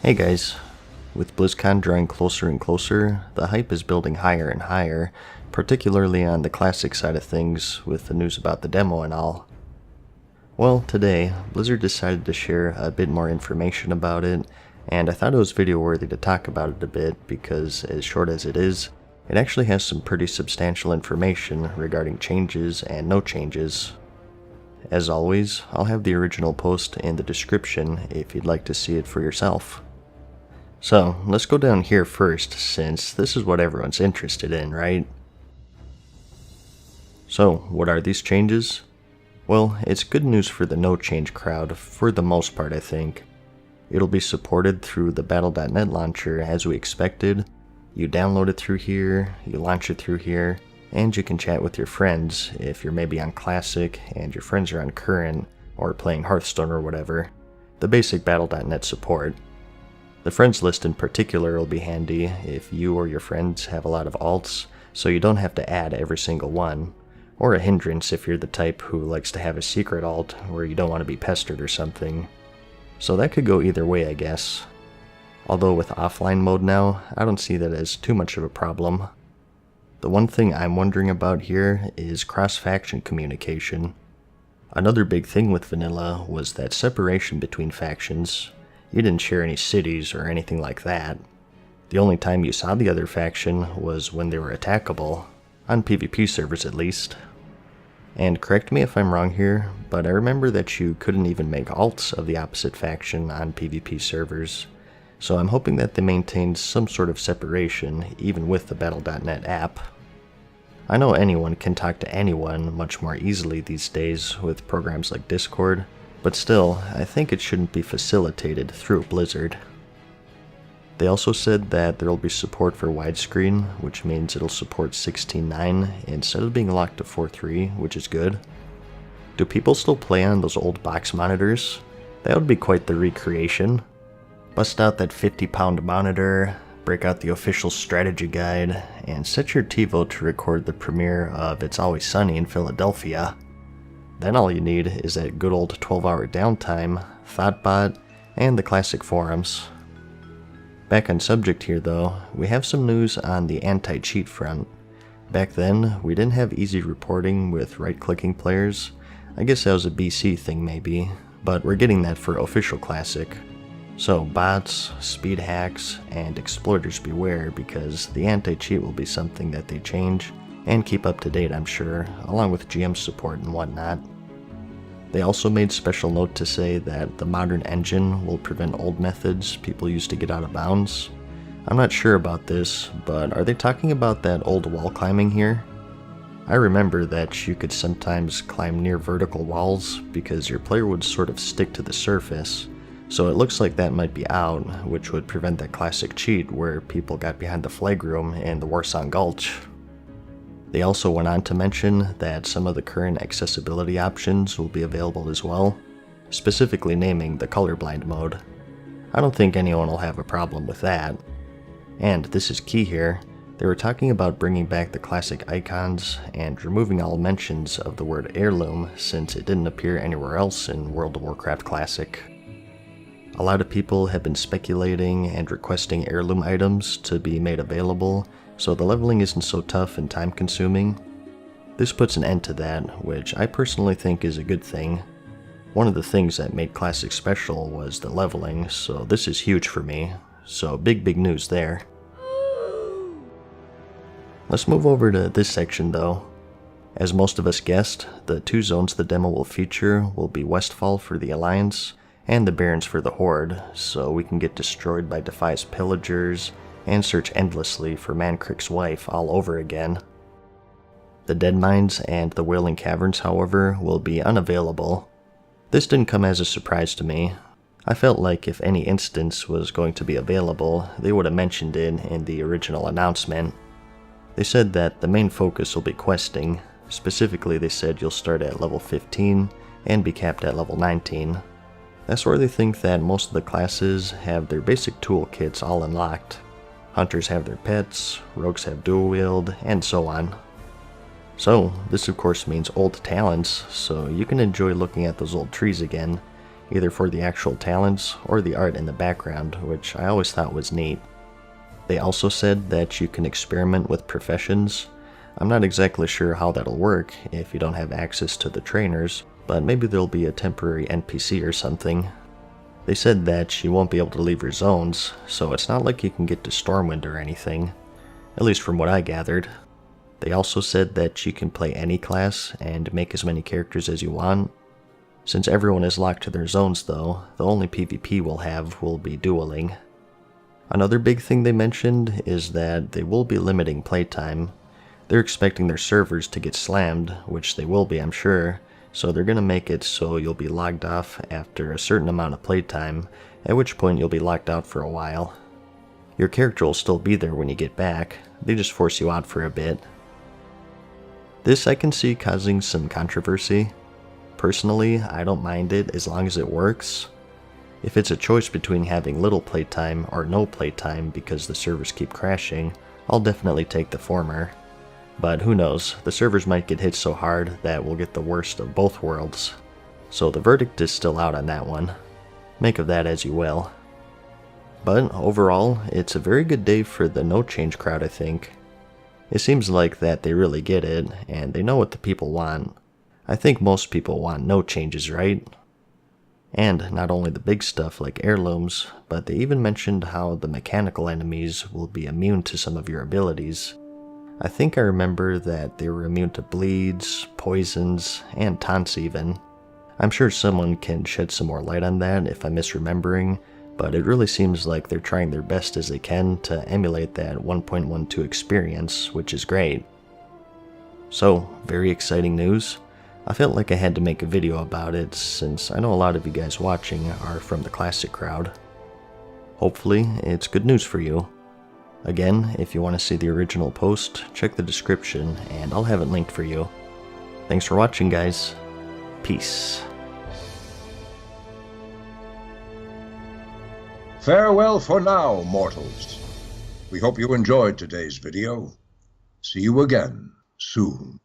Hey guys, with BlizzCon drawing closer and closer, the hype is building higher and higher, particularly on the classic side of things with the news about the demo and all. Well, today, Blizzard decided to share a bit more information about it, and I thought it was video worthy to talk about it a bit because, as short as it is, it actually has some pretty substantial information regarding changes and no changes. As always, I'll have the original post in the description if you'd like to see it for yourself. So, let's go down here first, since this is what everyone's interested in, right? So, what are these changes? Well, it's good news for the no-change crowd, for the most part I think. It'll be supported through the Battle.net launcher as we expected. You download it through here, you launch it through here, and you can chat with your friends if you're maybe on Classic and your friends are on Current, or playing Hearthstone or whatever. The basic Battle.net support. The friends list in particular will be handy if you or your friends have a lot of alts, so you don't have to add every single one, or a hindrance if you're the type who likes to have a secret alt where you don't want to be pestered or something. So that could go either way, I guess. Although with offline mode now, I don't see that as too much of a problem. The one thing I'm wondering about here is cross-faction communication. Another big thing with vanilla was that separation between factions. You didn't share any cities or anything like that. The only time you saw the other faction was when they were attackable, on PvP servers at least. And correct me if I'm wrong here, but I remember that you couldn't even make alts of the opposite faction on PvP servers, so I'm hoping that they maintain some sort of separation even with the Battle.net app. I know anyone can talk to anyone much more easily these days with programs like Discord, but still, I think it shouldn't be facilitated through Blizzard. They also said that there will be support for widescreen, which means it'll support 16:9 instead of being locked to 4:3, which is good. Do people still play on those old box monitors? That would be quite the recreation. Bust out that 50-pound monitor, break out the official strategy guide, and set your TiVo to record the premiere of It's Always Sunny in Philadelphia. Then all you need is that good old 12-hour downtime, Thoughtbot, and the classic forums. Back on subject here though, we have some news on the anti-cheat front. Back then, we didn't have easy reporting with right-clicking players. I guess that was a BC thing maybe, but we're getting that for official Classic. So bots, speed hacks, and exploiters beware, because the anti-cheat will be something that they change and keep up to date, I'm sure, along with GM support and whatnot. They also made special note to say that the modern engine will prevent old methods people used to get out of bounds. I'm not sure about this, but are they talking about that old wall climbing here? I remember that you could sometimes climb near vertical walls because your player would sort of stick to the surface, so it looks like that might be out, which would prevent that classic cheat where people got behind the flag room in the Warsong Gulch. They also went on to mention that some of the current accessibility options will be available as well, specifically naming the colorblind mode. I don't think anyone will have a problem with that. And this is key here, they were talking about bringing back the classic icons and removing all mentions of the word heirloom since it didn't appear anywhere else in World of Warcraft Classic. A lot of people have been speculating and requesting heirloom items to be made available, so the leveling isn't so tough and time consuming. This puts an end to that, which I personally think is a good thing. One of the things that made Classic special was the leveling, so this is huge for me, so big news there. Let's move over to this section though. As most of us guessed, the two zones the demo will feature will be Westfall for the Alliance, and the Barrens for the Horde, so we can get destroyed by Defi's pillagers, and search endlessly for Mancrick's wife all over again. The Dead Mines and the Wailing Caverns, however, will be unavailable. This didn't come as a surprise to me. I felt like if any instance was going to be available, they would have mentioned it in the original announcement. They said that the main focus will be questing. Specifically, they said you'll start at level 15 and be capped at level 19. That's where they think that most of the classes have their basic toolkits all unlocked. Hunters have their pets, rogues have dual wield, and so on. So, this of course means old talents, so you can enjoy looking at those old trees again, either for the actual talents or the art in the background, which I always thought was neat. They also said that you can experiment with professions. I'm not exactly sure how that'll work if you don't have access to the trainers, but maybe there'll be a temporary NPC or something. They said that you won't be able to leave your zones, so it's not like you can get to Stormwind or anything, at least from what I gathered. They also said that you can play any class and make as many characters as you want. Since everyone is locked to their zones though, the only PvP we'll have will be dueling. Another big thing they mentioned is that they will be limiting playtime. They're expecting their servers to get slammed, which they will be I'm sure, so they're gonna make it so you'll be logged off after a certain amount of playtime, at which point you'll be locked out for a while. Your character will still be there when you get back, they just force you out for a bit. This I can see causing some controversy. Personally, I don't mind it as long as it works. If it's a choice between having little playtime or no playtime because the servers keep crashing, I'll definitely take the former. But who knows, the servers might get hit so hard that we'll get the worst of both worlds. So the verdict is still out on that one. Make of that as you will. But overall, it's a very good day for the no change crowd, I think. It seems like that they really get it, and they know what the people want. I think most people want no changes, right? And not only the big stuff like heirlooms, but they even mentioned how the mechanical enemies will be immune to some of your abilities. I think I remember that they were immune to bleeds, poisons, and taunts even. I'm sure someone can shed some more light on that if I'm misremembering, but it really seems like they're trying their best as they can to emulate that 1.12 experience, which is great. So, very exciting news. I felt like I had to make a video about it since I know a lot of you guys watching are from the classic crowd. Hopefully, it's good news for you. Again, if you want to see the original post, check the description and I'll have it linked for you. Thanks for watching, guys. Peace. Farewell for now, mortals. We hope you enjoyed today's video. See you again soon.